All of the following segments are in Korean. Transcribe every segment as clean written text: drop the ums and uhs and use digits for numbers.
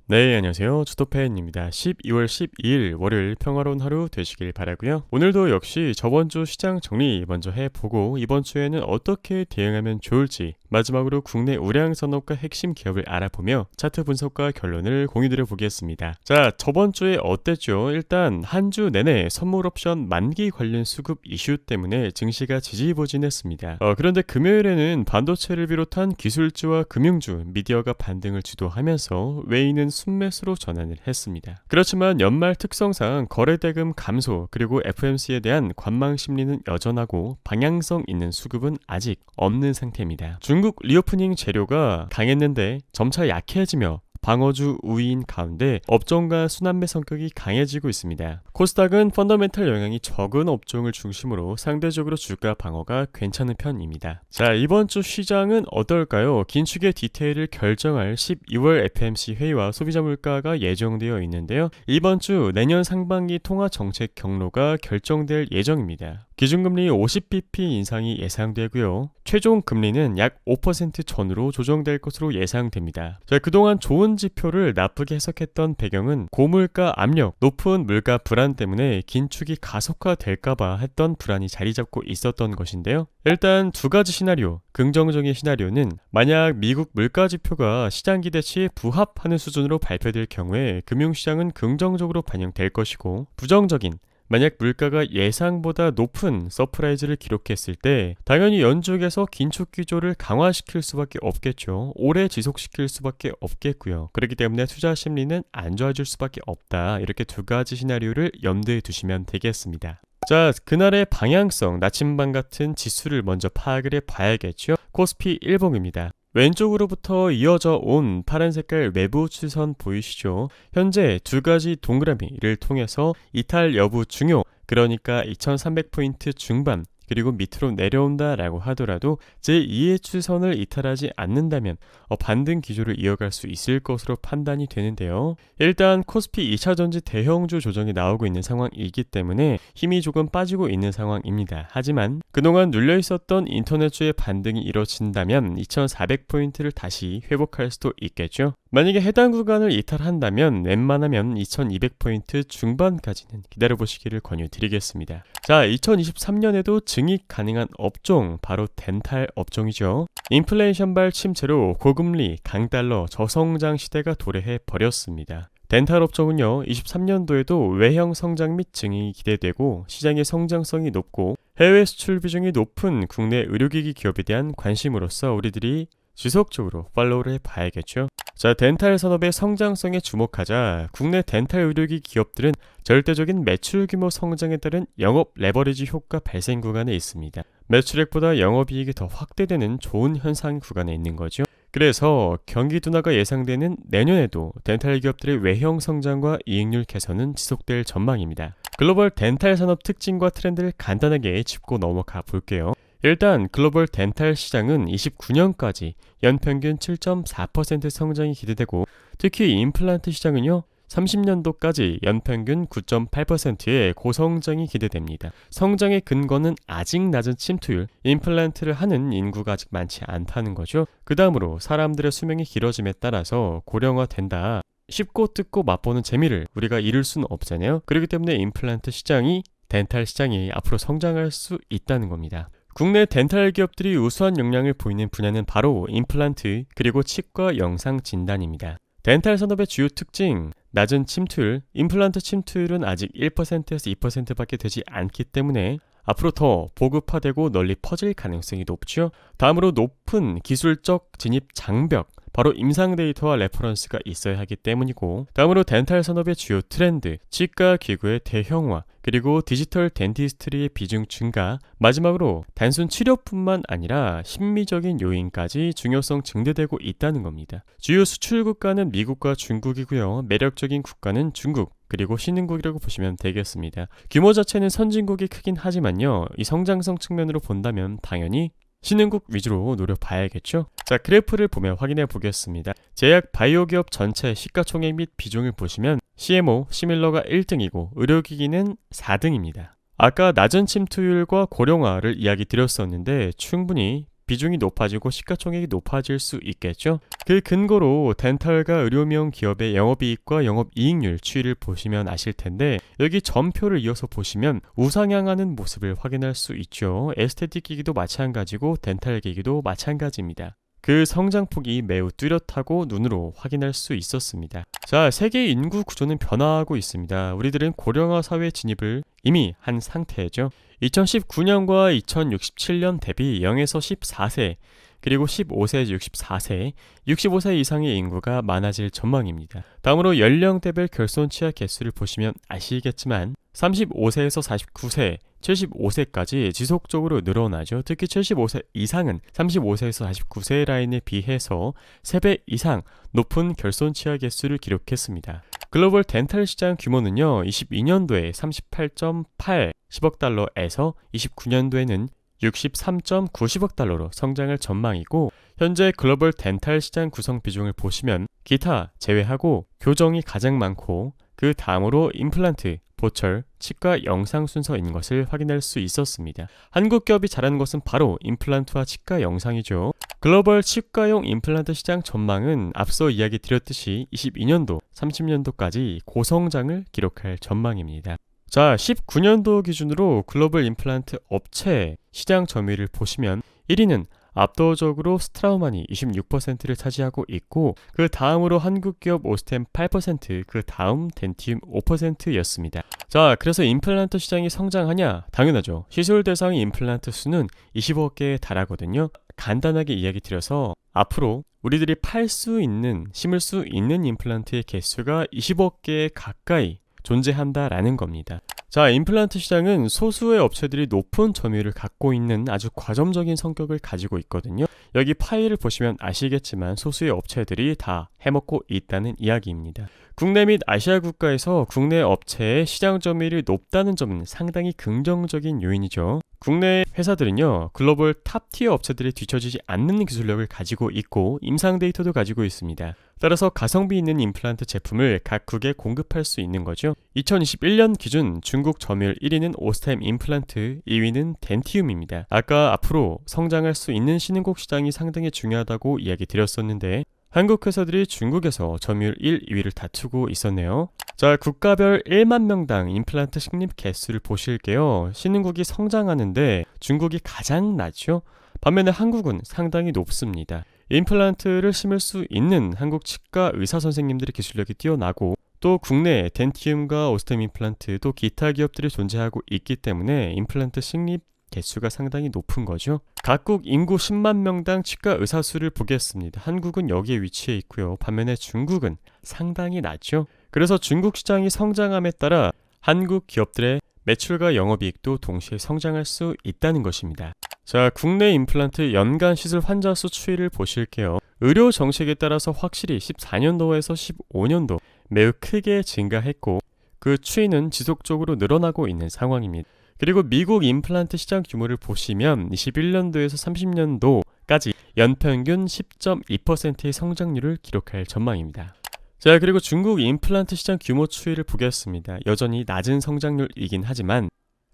네, 안녕하세요. 주토팬입니다. 12월 12일 월요일 평화로운 하루 되시길 바라고요. 오늘도 역시 저번 주 시장 정리 먼저 해보고 이번 주에는 어떻게 대응하면 좋을지, 마지막으로 국내 우량 산업과 핵심 기업을 알아보며 차트 분석과 결론을 공유드려 보겠습니다. 자, 저번 주에 어땠죠? 일단 한 주 내내 선물 옵션 만기 관련 수급 이슈 때문에 증시가 지지부진했습니다. 그런데 금요일에는 반도체를 비롯한 기술주와 금융주, 미디어가 반등을 주도하면서 외인은 순매수로 전환을 했습니다. 그렇지만 연말 특성상 거래대금 감소 그리고 FMC에 대한 관망 심리는 여전하고 방향성 있는 수급은 아직 없는 상태입니다. 중국 리오프닝 재료가 강했는데 점차 약해지며 방어주 우위인 가운데 업종과 순환매 성격이 강해지고 있습니다. 코스닥은 펀더멘탈 영향이 적은 업종을 중심으로 상대적으로 주가 방어가 괜찮은 편입니다. 자, 이번 주 시장은 어떨까요? 긴축의 디테일을 결정할 12월 FMC 회의와 소비자 물가가 예정되어 있는데요. 이번 주 내년 상반기 통화 정책 경로가 결정될 예정입니다. 기준금리 50bp 인상이 예상되고요. 최종 금리는 약 5% 전후로 조정될 것으로 예상됩니다. 자, 그동안 좋은 지표를 나쁘게 해석했던 배경은 고물가 압력, 높은 물가 불안 때문에 긴축이 가속화될까봐 했던 불안이 자리 잡고 있었던 것인데요. 일단 두 가지 시나리오, 긍정적인 시나리오는 만약 미국 물가 지표가 시장 기대치에 부합하는 수준으로 발표될 경우에 금융시장은 긍정적으로 반영될 것이고, 부정적인 만약 물가가 예상보다 높은 서프라이즈를 기록했을 때 당연히 연준에서 긴축 기조를 강화시킬 수밖에 없겠죠. 오래 지속시킬 수밖에 없겠고요. 그렇기 때문에 투자 심리는 안 좋아질 수밖에 없다. 이렇게 두 가지 시나리오를 염두에 두시면 되겠습니다. 자, 그날의 방향성, 나침반 같은 지수를 먼저 파악을 해봐야겠죠. 코스피 일봉입니다. 왼쪽으로부터 이어져 온 파란 색깔 외부 추선 보이시죠? 현재 두 가지 동그라미를 통해서 이탈 여부 중요, 그러니까 2300포인트 중반, 그리고 밑으로 내려온다라고 하더라도 제2의 추선을 이탈하지 않는다면 반등 기조를 이어갈 수 있을 것으로 판단이 되는데요. 일단 코스피 2차전지 대형주 조정이 나오고 있는 상황이기 때문에 힘이 조금 빠지고 있는 상황입니다. 하지만 그동안 눌려있었던 인터넷주의 반등이 이뤄진다면 2400포인트를 다시 회복할 수도 있겠죠. 만약에 해당 구간을 이탈한다면 웬만하면 2200포인트 중반까지는 기다려보시기를 권유드리겠습니다. 자, 2023년에도 증익 가능한 업종, 바로 덴탈 업종이죠. 인플레이션발 침체로 고금리, 강달러, 저성장 시대가 도래해 버렸습니다. 덴탈 업종은요, 23년도에도 외형 성장 및 증익이 기대되고 시장의 성장성이 높고 해외 수출 비중이 높은 국내 의료기기 기업에 대한 관심으로서 우리들이 지속적으로 팔로우를 해봐야겠죠. 자, 덴탈 산업의 성장성에 주목하자 국내 덴탈 의료기 기업들은 절대적인 매출 규모 성장에 따른 영업 레버리지 효과 발생 구간에 있습니다. 매출액보다 영업이익이 더 확대되는 좋은 현상 구간에 있는 거죠. 그래서 경기 둔화가 예상되는 내년에도 덴탈 기업들의 외형 성장과 이익률 개선은 지속될 전망입니다. 글로벌 덴탈 산업 특징과 트렌드를 간단하게 짚고 넘어가 볼게요. 일단 글로벌 덴탈 시장은 29년까지 연평균 7.4% 성장이 기대되고, 특히 임플란트 시장은요 30년도까지 연평균 9.8%의 고성장이 기대됩니다. 성장의 근거는 아직 낮은 침투율, 임플란트를 하는 인구가 아직 많지 않다는 거죠. 그 다음으로 사람들의 수명이 길어짐에 따라서 고령화된다. 쉽고 뜯고 맛보는 재미를 우리가 잃을 수는 없잖아요. 그렇기 때문에 임플란트 시장이, 덴탈 시장이 앞으로 성장할 수 있다는 겁니다. 국내 덴탈 기업들이 우수한 역량을 보이는 분야는 바로 임플란트, 그리고 치과 영상 진단입니다. 덴탈 산업의 주요 특징, 낮은 침투율, 임플란트 침투율은 아직 1%에서 2%밖에 되지 않기 때문에 앞으로 더 보급화되고 널리 퍼질 가능성이 높죠. 다음으로 높은 기술적 진입 장벽, 바로 임상 데이터와 레퍼런스가 있어야 하기 때문이고, 다음으로 덴탈 산업의 주요 트렌드, 치과 기구의 대형화, 그리고 디지털 덴티스트리의 비중 증가, 마지막으로 단순 치료뿐만 아니라 심미적인 요인까지 중요성 증대되고 있다는 겁니다. 주요 수출 국가는 미국과 중국이고요. 매력적인 국가는 중국, 그리고 신흥국이라고 보시면 되겠습니다. 규모 자체는 선진국이 크긴 하지만요, 이 성장성 측면으로 본다면 당연히 신흥국 위주로 노려봐야겠죠. 자, 그래프를 보며 확인해 보겠습니다. 제약 바이오 기업 전체 시가총액 및 비중을 보시면 CMO, 시밀러가 1등이고 의료기기는 4등입니다. 아까 낮은 침투율과 고령화를 이야기 드렸었는데 충분히 비중이 높아지고 시가총액이 높아질 수 있겠죠. 그 근거로 덴탈과 의료미용 기업의 영업이익과 영업이익률 추이를 보시면 아실 텐데 여기 점표를 이어서 보시면 우상향하는 모습을 확인할 수 있죠. 에스테틱 기기도 마찬가지고 덴탈 기기도 마찬가지입니다. 그 성장폭이 매우 뚜렷하고 눈으로 확인할 수 있었습니다. 자, 세계 인구 구조는 변화하고 있습니다. 우리들은 고령화 사회 진입을 이미 한 상태죠. 2019년과 2067년 대비 0에서 14세, 그리고 15세에서 64세, 65세 이상의 인구가 많아질 전망입니다. 다음으로 연령대별 결손 취약 개수를 보시면 아시겠지만 35세에서 49세, 75세까지 지속적으로 늘어나죠. 특히 75세 이상은 35세에서 49세 라인에 비해서 3배 이상 높은 결손 취약 개수를 기록했습니다. 글로벌 덴탈 시장 규모는요, 22년도에 38.8 10억 달러에서 29년도에는 63.90억 달러로 성장할 전망이고, 현재 글로벌 덴탈 시장 구성 비중을 보시면 기타 제외하고 교정이 가장 많고 그 다음으로 임플란트, 보철, 치과 영상 순서인 것을 확인할 수 있었습니다. 한국 기업이 잘하는 것은 바로 임플란트와 치과 영상이죠. 글로벌 치과용 임플란트 시장 전망은 앞서 이야기 드렸듯이 22년도, 30년도까지 고성장을 기록할 전망입니다. 자, 19년도 기준으로 글로벌 임플란트 업체 시장 점유율을 보시면 1위는 압도적으로 스트라우만이 26%를 차지하고 있고, 그 다음으로 한국 기업 오스템 8%, 그 다음 덴티움 5%였습니다. 자, 그래서 임플란트 시장이 성장하냐? 당연하죠. 시술 대상 임플란트 수는 20억 개에 달하거든요. 간단하게 이야기 드려서 앞으로 우리들이 팔 수 있는, 심을 수 있는 임플란트의 개수가 20억 개 가까이 존재한다라는 겁니다. 자, 임플란트 시장은 소수의 업체들이 높은 점유율을 갖고 있는 아주 과점적인 성격을 가지고 있거든요. 여기 파일을 보시면 아시겠지만 소수의 업체들이 다 해먹고 있다는 이야기입니다. 국내 및 아시아 국가에서 국내 업체의 시장 점유율이 높다는 점은 상당히 긍정적인 요인이죠. 국내 회사들은요, 글로벌 탑티어 업체들이 뒤처지지 않는 기술력을 가지고 있고 임상 데이터도 가지고 있습니다. 따라서 가성비 있는 임플란트 제품을 각국에 공급할 수 있는 거죠. 2021년 기준 중국 점유율 1위는 오스템 임플란트, 2위는 덴티움입니다. 아까 앞으로 성장할 수 있는 신흥국 시장이 상당히 중요하다고 이야기 드렸었는데 한국 회사들이 중국에서 점유율 1, 2위를 다투고 있었네요. 자, 국가별 1만 명당 임플란트 식립 개수를 보실게요. 신흥국이 성장하는데 중국이 가장 낮죠. 반면에 한국은 상당히 높습니다. 임플란트를 심을 수 있는 한국 치과 의사 선생님들의 기술력이 뛰어나고, 또 국내에 덴티움과 오스템 임플란트, 또 기타 기업들이 존재하고 있기 때문에 임플란트 식립 개수가 상당히 높은 거죠. 각국 인구 10만 명당 치과 의사 수를 보겠습니다. 한국은 여기에 위치해 있고요. 반면에 중국은 상당히 낮죠. 그래서 중국 시장이 성장함에 따라 한국 기업들의 매출과 영업이익도 동시에 성장할 수 있다는 것입니다. 자, 국내 임플란트 연간 시술 환자 수 추이를 보실게요. 의료 정책에 따라서 확실히 14년도에서 15년도 매우 크게 증가했고, 그 추이는 지속적으로 늘어나고 있는 상황입니다. 그리고 미국 임플란트 시장 규모를 보시면 21년도에서 30년도까지 연평균 10.2%의 성장률을 기록할 전망입니다. 자, 그리고 중국 임플란트 시장 규모 추이를 보겠습니다. 여전히 낮은 성장률이긴 하지만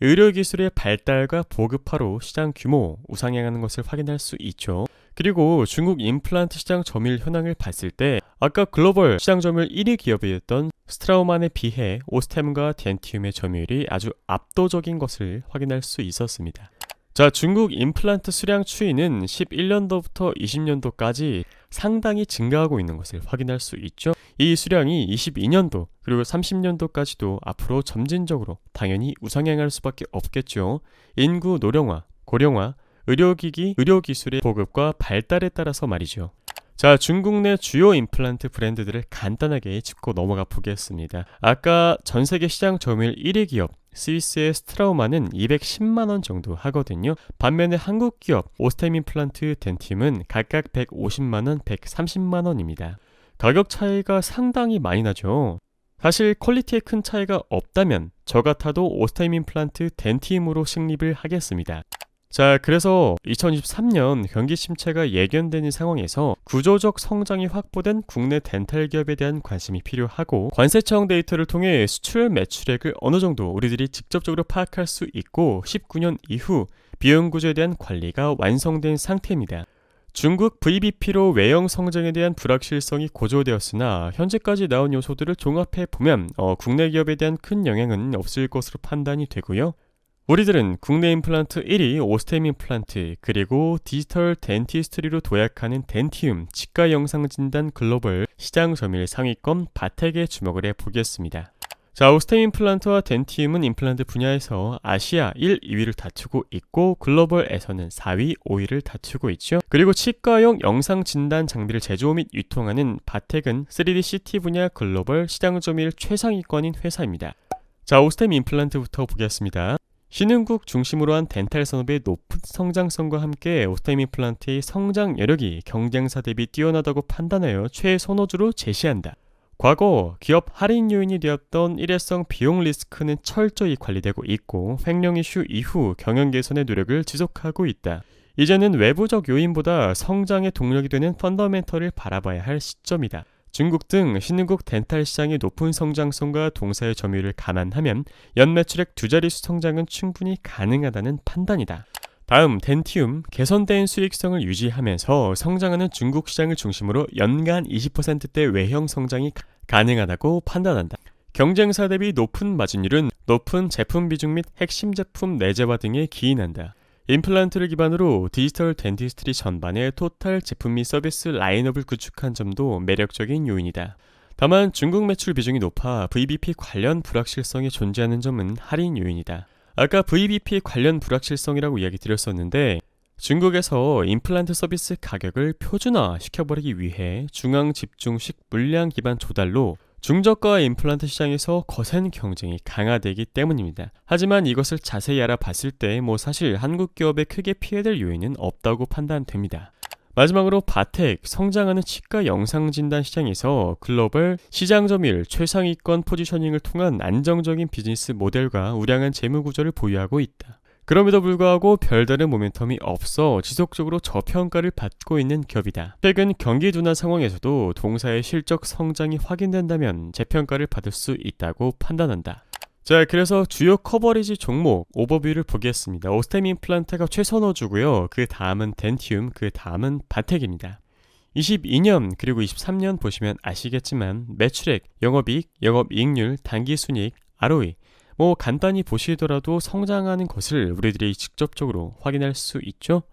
의료기술의 발달과 보급화로 시장 규모 우상향하는 것을 확인할 수 있죠. 그리고 중국 임플란트 시장 점유율 현황을 봤을 때 아까 글로벌 시장 점유율 1위 기업이었던 스트라우만에 비해 오스템과 덴티움의 점유율이 아주 압도적인 것을 확인할 수 있었습니다. 자, 중국 임플란트 수량 추이는 11년도부터 20년도까지 상당히 증가하고 있는 것을 확인할 수 있죠. 이 수량이 22년도 그리고 30년도까지도 앞으로 점진적으로 당연히 우상향할 수밖에 없겠죠. 인구 노령화, 고령화, 의료기기, 의료기술의 보급과 발달에 따라서 말이죠. 자, 중국 내 주요 임플란트 브랜드들을 간단하게 짚고 넘어가 보겠습니다. 아까 전세계 시장 점유율 1위 기업 스위스의 스트라우만은 210만원 정도 하거든요. 반면에 한국 기업 오스템 임플란트 덴팀은 각각 150만원, 130만원입니다. 가격 차이가 상당히 많이 나죠. 사실 퀄리티에 큰 차이가 없다면 저 같아도 오스템 임플란트 덴팀으로 승립을 하겠습니다. 자, 그래서 2023년 경기 침체가 예견되는 상황에서 구조적 성장이 확보된 국내 덴탈 기업에 대한 관심이 필요하고, 관세청 데이터를 통해 수출 매출액을 어느 정도 우리들이 직접적으로 파악할 수 있고, 19년 이후 비용 구조에 대한 관리가 완성된 상태입니다. 중국 VBP로 외형 성장에 대한 불확실성이 고조되었으나 현재까지 나온 요소들을 종합해 보면 국내 기업에 대한 큰 영향은 없을 것으로 판단이 되고요. 우리들은 국내 임플란트 1위 오스템 임플란트, 그리고 디지털 덴티스트리로 도약하는 덴티움, 치과 영상 진단 글로벌 시장 점유율 상위권 바텍에 주목을 해보겠습니다. 자, 오스템 임플란트와 덴티움은 임플란트 분야에서 아시아 1, 2위를 다투고 있고, 글로벌에서는 4위, 5위를 다투고 있죠. 그리고 치과용 영상 진단 장비를 제조 및 유통하는 바텍은 3D CT 분야 글로벌 시장 점유율 최상위권인 회사입니다. 자, 오스템 임플란트부터 보겠습니다. 신흥국 중심으로 한 덴탈 산업의 높은 성장성과 함께 오스템 임플란트의 성장 여력이 경쟁사 대비 뛰어나다고 판단하여 최선호주로 제시한다. 과거 기업 할인 요인이 되었던 일회성 비용 리스크는 철저히 관리되고 있고, 횡령 이슈 이후 경영 개선의 노력을 지속하고 있다. 이제는 외부적 요인보다 성장의 동력이 되는 펀더멘털을 바라봐야 할 시점이다. 중국 등 신흥국 덴탈 시장의 높은 성장성과 동사의 점유율을 감안하면 연매출액 두 자릿수 성장은 충분히 가능하다는 판단이다. 다음, 덴티움. 개선된 수익성을 유지하면서 성장하는 중국 시장을 중심으로 연간 20%대 외형 성장이 가능하다고 판단한다. 경쟁사 대비 높은 마진율은 높은 제품 비중 및 핵심 제품 내재화 등에 기인한다. 임플란트를 기반으로 디지털 덴티스트리 전반의 토탈 제품 및 서비스 라인업을 구축한 점도 매력적인 요인이다. 다만 중국 매출 비중이 높아 VBP 관련 불확실성이 존재하는 점은 할인 요인이다. 아까 VBP 관련 불확실성이라고 이야기 드렸었는데, 중국에서 임플란트 서비스 가격을 표준화 시켜버리기 위해 중앙 집중식 물량 기반 조달로 중저가 임플란트 시장에서 거센 경쟁이 강화되기 때문입니다. 하지만 이것을 자세히 알아봤을 때 사실 한국 기업에 크게 피해될 요인은 없다고 판단됩니다. 마지막으로 바텍, 성장하는 치과 영상 진단 시장에서 글로벌 시장 점유율 최상위권 포지셔닝을 통한 안정적인 비즈니스 모델과 우량한 재무 구조를 보유하고 있다. 그럼에도 불구하고 별다른 모멘텀이 없어 지속적으로 저평가를 받고 있는 기업이다. 최근 경기 둔화 상황에서도 동사의 실적 성장이 확인된다면 재평가를 받을 수 있다고 판단한다. 자, 그래서 주요 커버리지 종목 오버뷰를 보겠습니다. 오스템 임플란트가 최선호주고요. 그 다음은 덴티움, 그 다음은 바텍입니다. 22년 그리고 23년 보시면 아시겠지만 매출액, 영업이익, 영업이익률, 단기순이익, ROE 간단히 보시더라도 성장하는 것을 우리들이 직접적으로 확인할 수 있죠.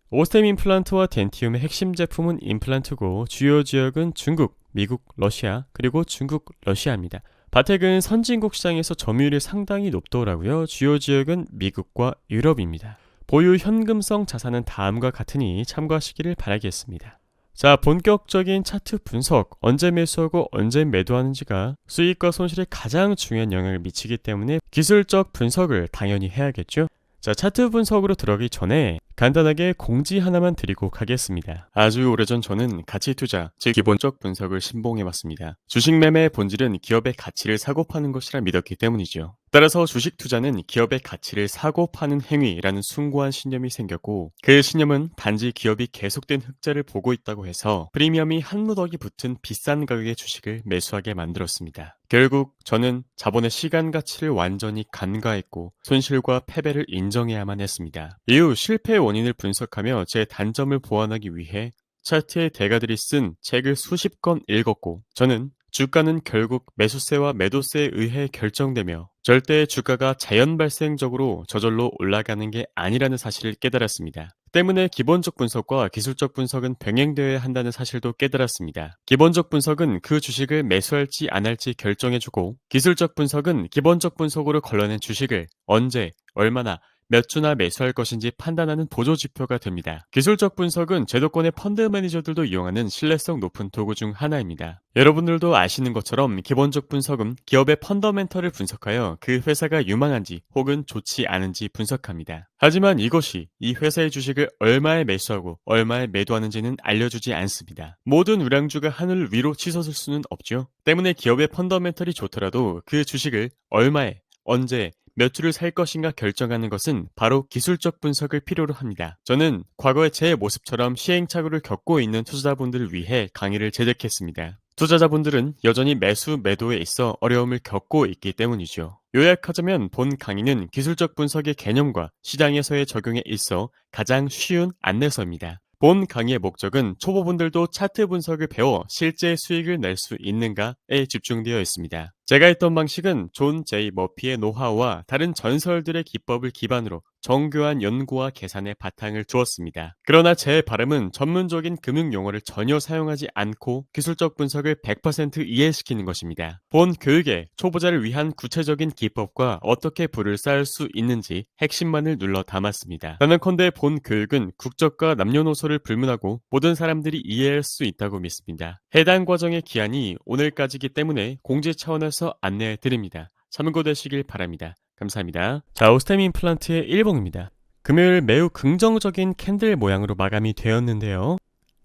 오스템 임플란트와 덴티움의 핵심 제품은 임플란트고, 주요 지역은 중국, 미국, 러시아, 그리고 중국, 러시아입니다. 바텍은 선진국 시장에서 점유율이 상당히 높더라고요. 주요 지역은 미국과 유럽입니다. 보유 현금성 자산은 다음과 같으니 참고하시기를 바라겠습니다. 자, 본격적인 차트 분석, 언제 매수하고 언제 매도하는지가 수익과 손실에 가장 중요한 영향을 미치기 때문에 기술적 분석을 당연히 해야겠죠. 자, 차트 분석으로 들어가기 전에 간단하게 공지 하나만 드리고 가겠습니다. 아주 오래전 저는 가치 투자, 즉 기본적 분석을 신봉해왔습니다. 주식 매매의 본질은 기업의 가치를 사고 파는 것이라 믿었기 때문이죠. 따라서 주식 투자는 기업의 가치를 사고 파는 행위라는 숭고한 신념이 생겼고, 그 신념은 단지 기업이 계속된 흑자를 보고 있다고 해서 프리미엄이 한 무더기 붙은 비싼 가격의 주식을 매수하게 만들었습니다. 결국 저는 자본의 시간 가치를 완전히 간과했고 손실과 패배를 인정해야만 했습니다. 이후 실패의 원인을 분석하며 제 단점을 보완하기 위해 차트의 대가들이 쓴 책을 수십 권 읽었고, 저는 주가는 결국 매수세와 매도세에 의해 결정되며 절대 주가가 자연 발생적으로 저절로 올라가는 게 아니라는 사실을 깨달았습니다. 때문에 기본적 분석과 기술적 분석은 병행되어야 한다는 사실도 깨달았습니다. 기본적 분석은 그 주식을 매수할지 안 할지 결정해주고, 기술적 분석은 기본적 분석으로 걸러낸 주식을 언제, 얼마나, 몇 주나 매수할 것인지 판단하는 보조지표가 됩니다. 기술적 분석은 제도권의 펀드 매니저들도 이용하는 신뢰성 높은 도구 중 하나입니다. 여러분들도 아시는 것처럼 기본적 분석은 기업의 펀더멘털을 분석하여 그 회사가 유망한지 혹은 좋지 않은지 분석합니다. 하지만 이것이 이 회사의 주식을 얼마에 매수하고 얼마에 매도하는지는 알려주지 않습니다. 모든 우량주가 하늘 위로 치솟을 수는 없죠. 때문에 기업의 펀더멘털이 좋더라도 그 주식을 얼마에, 언제, 몇 주를 살 것인가 결정하는 것은 바로 기술적 분석을 필요로 합니다. 저는 과거의 제 모습처럼 시행착오를 겪고 있는 투자자분들을 위해 강의를 제작했습니다. 투자자분들은 여전히 매수, 매도에 있어 어려움을 겪고 있기 때문이죠. 요약하자면 본 강의는 기술적 분석의 개념과 시장에서의 적용에 있어 가장 쉬운 안내서입니다. 본 강의의 목적은 초보분들도 차트 분석을 배워 실제 수익을 낼 수 있는가에 집중되어 있습니다. 제가 했던 방식은 존 제이 머피의 노하우와 다른 전설들의 기법을 기반으로 정교한 연구와 계산에 바탕을 두었습니다. 그러나 제 발음은 전문적인 금융 용어를 전혀 사용하지 않고 기술적 분석을 100% 이해시키는 것입니다. 본 교육에 초보자를 위한 구체적인 기법과 어떻게 부를 쌓을 수 있는지 핵심만을 눌러 담았습니다. 단언컨대 본 교육은 국적과 남녀노소를 불문하고 모든 사람들이 이해할 수 있다고 믿습니다. 해당 과정의 기한이 오늘까지이기 때문에 공지 차원에서 안내해 드립니다. 참고되시길 바랍니다. 감사합니다. 자, 오스템 임플란트의 1봉입니다. 금요일 매우 긍정적인 캔들 모양으로 마감이 되었는데요.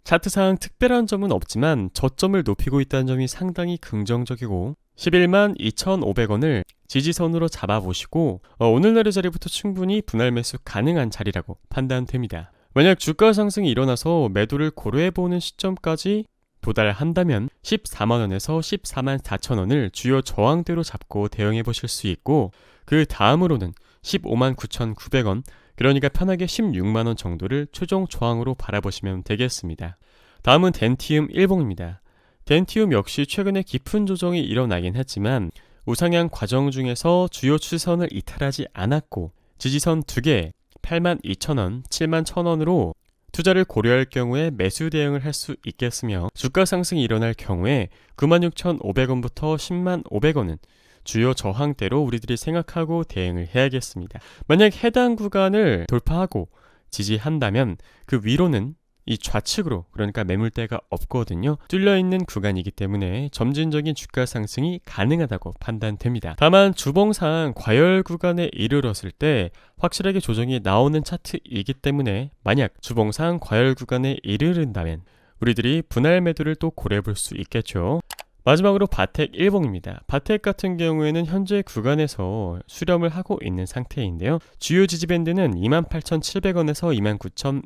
차트상 특별한 점은 없지만 저점을 높이고 있다는 점이 상당히 긍정적이고 11만 2,500원을 지지선으로 잡아보시고 오늘날의 자리부터 충분히 분할 매수 가능한 자리라고 판단됩니다. 만약 주가 상승이 일어나서 매도를 고려해보는 시점까지 도달한다면 14만원에서 14만 4천원을 주요 저항대로 잡고 대응해보실 수 있고 그 다음으로는 15만 9,900원 그러니까 편하게 16만원 정도를 최종 저항으로 바라보시면 되겠습니다. 다음은 덴티움 1봉입니다. 덴티움 역시 최근에 깊은 조정이 일어나긴 했지만 우상향 과정 중에서 주요 추세선을 이탈하지 않았고 지지선 2개 82,000원, 71,000원으로 투자를 고려할 경우에 매수 대응을 할 수 있겠으며 주가 상승이 일어날 경우에 96,500원부터 105,500원은 주요 저항대로 우리들이 생각하고 대응을 해야겠습니다. 만약 해당 구간을 돌파하고 지지한다면 그 위로는 이 좌측으로 그러니까 매물대가 없거든요. 뚫려있는 구간이기 때문에 점진적인 주가 상승이 가능하다고 판단됩니다. 다만 주봉상 과열 구간에 이르렀을 때 확실하게 조정이 나오는 차트이기 때문에 만약 주봉상 과열 구간에 이르른다면 우리들이 분할 매도를 또 고려해 볼 수 있겠죠. 마지막으로 바텍 1봉입니다. 바텍 같은 경우에는 현재 구간에서 수렴을 하고 있는 상태인데요. 주요 지지밴드는 28,700원에서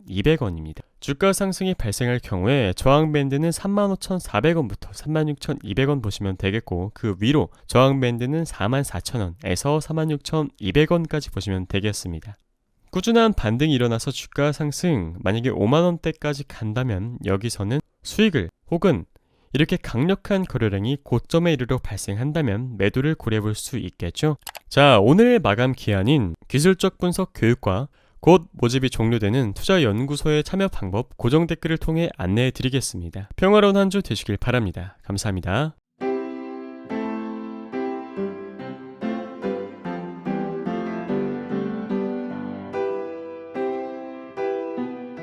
29,200원입니다. 주가 상승이 발생할 경우에 저항밴드는 35,400원부터 36,200원 보시면 되겠고 그 위로 저항밴드는 44,000원에서 46,200원까지 보시면 되겠습니다. 꾸준한 반등이 일어나서 주가 상승 만약에 5만원대까지 간다면 여기서는 수익을 혹은 이렇게 강력한 거래량이 고점에 이르러 발생한다면 매도를 고려해볼 수 있겠죠. 자, 오늘의 마감 기한인 기술적 분석 교육과 곧 모집이 종료되는 투자연구소의 참여 방법 고정 댓글을 통해 안내해 드리겠습니다. 평화로운 한 주 되시길 바랍니다. 감사합니다.